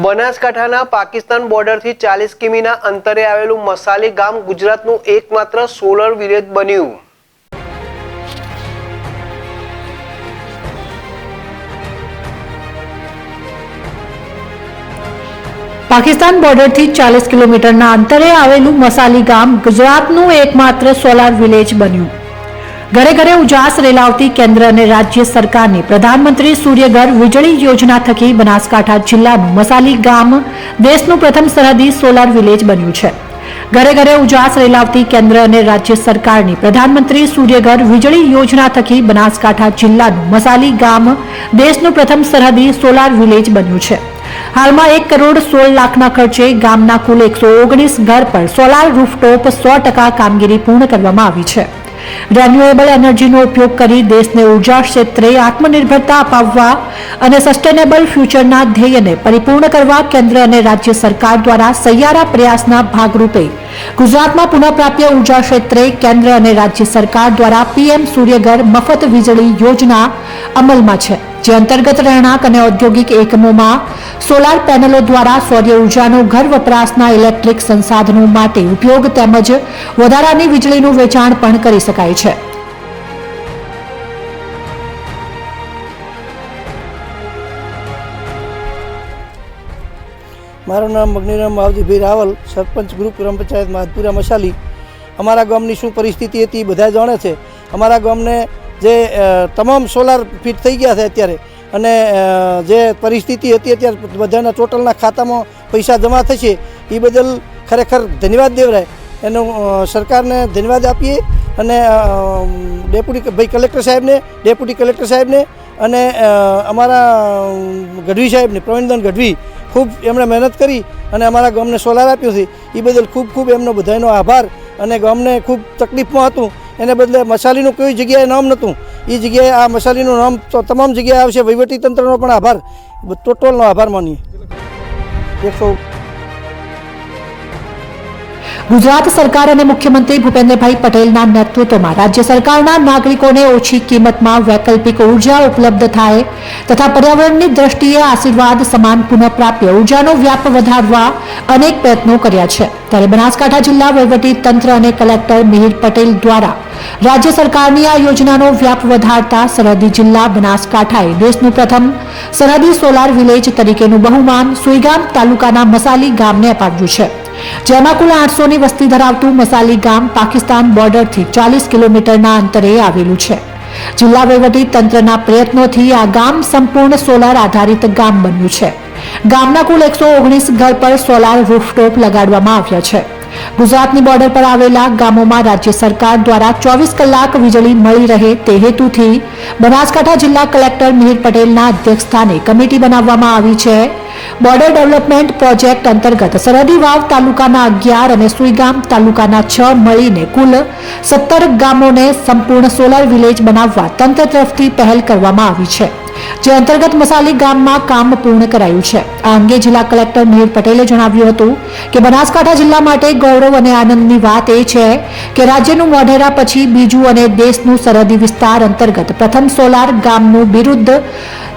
બનાસકાંઠાના પાકિસ્તાન બોર્ડરથી 40 કિમીના અંતરે આવેલું મસાલી ગામ ગુજરાતનું એકમાત્ર સોલર વિલેજ બન્યું। પાકિસ્તાન બોર્ડરથી 40 કિલોમીટરના અંતરે આવેલું મસાલી ગામ ગુજરાતનું એકમાત્ર સોલાર વિલેજ બન્યું। ઘરે ઘરે ઉજાસ રેલાવતી કેન્દ્ર અને રાજ્ય સરકારની પ્રધાનમંત્રી સૂર્યઘર વીજળી યોજના થકી બનાસકાંઠા જિલ્લાનું મસાલી ગામ દેશનું પ્રથમ સરહદી સોલાર વિલેજ બન્યું છે। ઘરે ઘરે ઉજાસ રેલાવતી કેન્દ્ર અને રાજ્ય સરકારની પ્રધાનમંત્રી સૂર્યઘર વીજળી યોજના થકી બનાસકાંઠા જિલ્લાનું મસાલી ગામ દેશનું પ્રથમ સરહદી સોલાર વિલેજ બન્યું છે। હાલમાં 1 કરોડ 16 લાખના ખર્ચે ગામના કુલ 119 ઘર પર સોલાર રૂફટોપ 100% કામગીરી પૂર્ણ કરવામાં આવી છે। રિન્યુએબલ એનર્જીનો ઉપયોગ કરી દેશને ઉર્જા ક્ષેત્રે આત્મનિર્ભરતા અપાવવા અને સસ્ટેનેબલ ફ્યુચરના ધ્યેયને પરિપૂર્ણ કરવા કેન્દ્ર અને રાજ્ય સરકાર દ્વારા સહિયારા પ્રયાસના ભાગરૂપે ગુજરાતમાં પુનઃપ્રાપ્ય ઉર્જા ક્ષેત્રે કેન્દ્ર અને રાજ્ય સરકાર દ્વારા પીએમ સૂર્યઘર મફત વીજળી યોજના અમલમાં છે, જે અંતર્ગત રહેણાંક અને ઔદ્યોગિક એકમોમાં સોલાર પેનલો દ્વારા સૌર ઉર્જાનો ઘર વપરાશના ઇલેક્ટ્રિક સંસાધનો માટે ઉપયોગ તેમજ વધારાની વીજળીનું વેચાણ પણ કરી શકાય છે। મારું નામ મગનીરામ માવજીભાઈ રાવલ, સરપંચ ગ્રુપ ગ્રામ પંચાયત માધપુરા મસાલી। અમારા ગામની શું પરિસ્થિતિ હતી એ બધા જાણે છે। અમારા ગામને જે તમામ સોલાર ફિટ થઈ ગયા છે અત્યારે, અને જે પરિસ્થિતિ હતી અત્યારે બધાના ટોટલના ખાતામાં પૈસા જમા થશે એ બદલ ખરેખર ધન્યવાદ દેવરાય। એનો સરકારને ધન્યવાદ આપીએ અને ડેપ્યુટી કલેક્ટર સાહેબને, ડેપ્યુટી કલેક્ટર સાહેબને અને અમારા ગઢવી સાહેબને, પ્રવીણદાન ગઢવી, ખૂબ એમણે મહેનત કરી અને અમારા ગામને સોલાર આપ્યું છે એ બદલ ખૂબ ખૂબ એમનો બધાનો આભાર। અને ગામને ખૂબ તકલીફમાં હતું એને બદલે મસાલીનું કોઈ જગ્યાએ નામ નહોતું, એ જગ્યાએ આ મસાલીનું નામ તો તમામ જગ્યાએ આવશે। વહીવટીતંત્રનો પણ આભાર, ટોટલનો આભાર માનીએ। ગુજરાત સરકાર અને મુખ્યમંત્રી ભૂપેન્દ્રભાઈ પટેલના નેતૃત્વમાં રાજ્ય સરકારના નાગરિકોને ઓછી કિંમતમાં વૈકલ્પિક ઉર્જા ઉપલબ્ધ થાય તથા પર્યાવરણની દ્રષ્ટિએ આશીર્વાદ સમાન પુનઃપ્રાપ્ય ઉર્જાનો વ્યાપ વધારવા અનેક પ્રયત્નો કર્યા છે। ત્યારે બનાસકાંઠા જિલ્લા વહીવટી તંત્ર અને કલેક્ટર મિહિર પટેલ દ્વારા રાજ્ય સરકારની આ યોજનાનો વ્યાપ વધારતા સરહદી જિલ્લા બનાસકાંઠાએ દેશનું પ્રથમ સરહદી સોલાર વિલેજ તરીકેનું બહુમાન સુઈગામ તાલુકાના મસાલી ગામને અપાવ્યું છે, જેમાં કુલ 800ની વસ્તી ધરાવતું મસાલી ગામ પાકિસ્તાન બોર્ડરથી 40 કિલોમીટરના અંતરે આવેલું છે। જિલ્લા વહીવટી તંત્રના પ્રયત્નોથી આ ગામ સંપૂર્ણ સોલાર આધારિત ગામ બન્યું છે। ગામના કુલ 119 ઘર પર સોલાર રૂફટોપ લગાડવામાં આવ્યા છે। ગુજરાતની બોર્ડર પર આવેલા ગામોમાં રાજ્ય સરકાર દ્વારા 24 કલાક વીજળી મળી રહે તે હેતુથી બનાસકાંઠા જિલ્લા કલેક્ટર મિહિર પટેલના અધ્યક્ષસ્થાને કમિટી બનાવવામાં આવી છે। બોર્ડર ડેવલપમેન્ટ પ્રોજેક્ટ અંતર્ગત સરહદી વાવ તાલુકાના 11 અને સુઈગામ તાલુકાના 6 મળીને કુલ 17 ગામોને સંપૂર્ણ સોલાર વિલેજ બનાવવા તંત્ર તરફથી પહેલ કરવામાં આવી છે, જે અંતર્ગત મસાલી ગામમાં કામ પૂર્ણ કરાયું છે। આ અંગે જિલ્લા કલેક્ટર મિહિર પટેલે જણાવ્યું હતું કે બનાસકાંઠા જિલ્લા માટે ગૌરવ અને આનંદની વાત એ છે કે રાજ્યનું મોઢેરા પછી બીજું અને દેશનું સરહદી વિસ્તાર અંતર્ગત પ્રથમ સોલાર ગામનું બિરુદ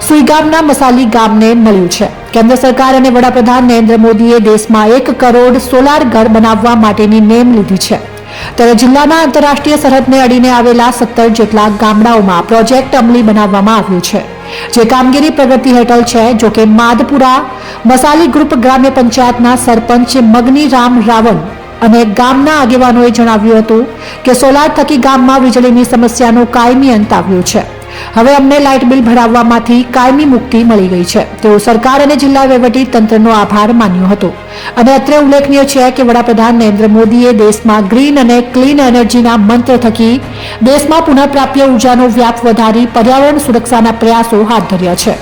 સુઈગામના મસાલી ગામને મળ્યું છે। કેન્દ્ર સરકાર અને વડાપ્રધાન નરેન્દ્ર મોદીએ દેશમાં 1 કરોડ સોલાર ઘર બનાવવા માટેની નેમ લીધી છે, ત્યારે જિલ્લાના આંતરરાષ્ટ્રીય સરહદને અડીને આવેલા 17 જેટલા ગામડાઓમાં પ્રોજેક્ટ અમલી બનાવવામાં આવ્યું છે, જે કામગીરી પ્રગતિ હેઠળ છે। જોકે માધપુરા મસાલી ગ્રુપ ગ્રામ્ય પંચાયતના સરપંચ મગનીરામ રાવલ અને ગામના આગેવાનોએ જણાવ્યું હતું કે સોલાર થકી ગામમાં વીજળીની સમસ્યાનો કાયમી અંત આવ્યો છે। હવે અમને લાઇટ બિલ ભરાવવામાંથી કાયમી મુક્તિ મળી ગઈ છે, તેઓ સરકાર અને જિલ્લા વહીવટી તંત્રનો આભાર માન્યો હતો। અને અત્રે ઉલ્લેખનીય છે કે વડાપ્રધાન નરેન્દ્ર મોદીએ દેશમાં ગ્રીન અને ક્લીન એનર્જીના મંત્ર થકી દેશમાં પુનઃપ્રાપ્ય ઉર્જાનો વ્યાપ વધારી પર્યાવરણ સુરક્ષાના પ્રયાસો હાથ ધર્યા છે,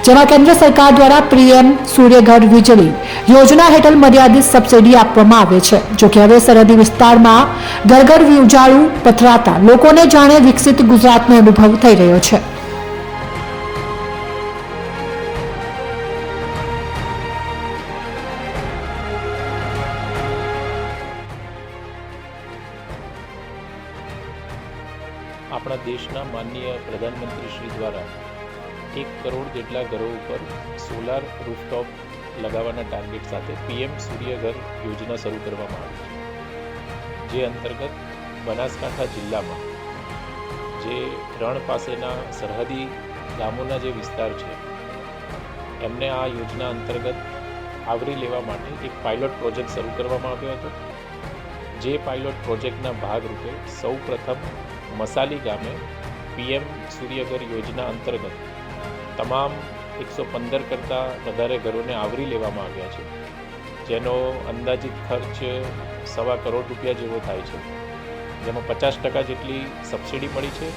જેમાં કેન્દ્ર સરકાર દ્વારા પીએમ સૂર્યઘર વીજળી યોજના હેઠળ મર્યાદિત સબસિડી આપવામાં આવે છે। જોકે હવે સરહદી વિસ્તારમાં ઘર ઘર ઉજાળું પથરાતા લોકોને જાણે વિકસિત ગુજરાતનો અનુભવ થઈ રહ્યો છે। આપણા દેશના માનનીય પ્રધાનમંત્રી શ્રી દ્વારા 1 કરોડ જેટલા ઘરો ઉપર સોલાર રૂફટોપ લગાવવાના ટાર્ગેટ સાથે પીએમ સૂર્યઘર યોજના શરૂ કરવામાં આવી છે, જે અંતર્ગત બનાસકાંઠા જિલ્લામાં જે રણ પાસેના સરહદી ગામોના જે વિસ્તાર છે એમને આ યોજના અંતર્ગત આવરી લેવા માટે એક પાયલોટ પ્રોજેક્ટ શરૂ કરવામાં આવ્યો હતો. જે પાયલોટ પ્રોજેક્ટના ભાગરૂપે સૌ પ્રથમ મસાલી ગામે પીએમ સૂર્યઘર યોજના અંતર્ગત તમામ 115 કરતાં વધારે ઘરોને આવરી લેવામાં આવ્યા છે, જેનો અંદાજિત ખર્ચ ₹1.25 કરોડ જેવો થાય છે, જેમાં 50% જેટલી સબસિડી મળી છે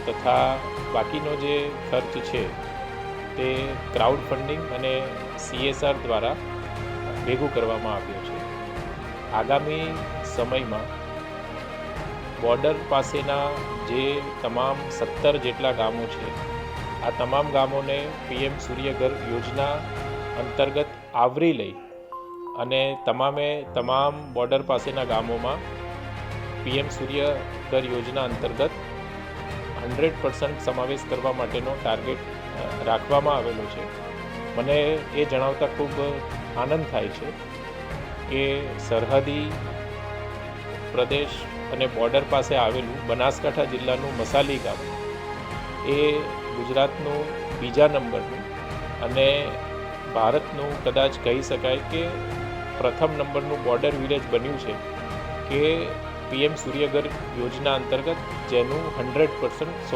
તથા બાકીનો જે ખર્ચ છે તે ક્રાઉડ ફંડિંગ અને CSR દ્વારા ભેગું કરવામાં આવ્યો છે. આગામી સમયમાં બોર્ડર પાસેના જે તમામ 17 જેટલા ગામો છે, આ તમામ ગામોને પીએમ સૂર્યઘર યોજના અંતર્ગત આવરી લઈ અને તમામ બોર્ડર પાસેના ગામોમાં પીએમ સૂર્યઘર યોજના અંતર્ગત 100% સમાવેશ કરવા માટેનો ટાર્ગેટ રાખવામાં આવેલો છે. મને એ જણાવતા ખૂબ આનંદ થાય છે કે સરહદી પ્રદેશ અને બોર્ડર પાસે આવેલું બનાસકાંઠા જિલ્લાનું મસાલી ગામ એ ગુજરાતનું બીજા નંબરનું અને ભારતનું કદાચ કહી શકાય કે પ્રથમ નંબરનું બોર્ડર વિલેજ બન્યું છે કે પીએમ સૂર્યઘર યોજના અંતર્ગત જેનું 100%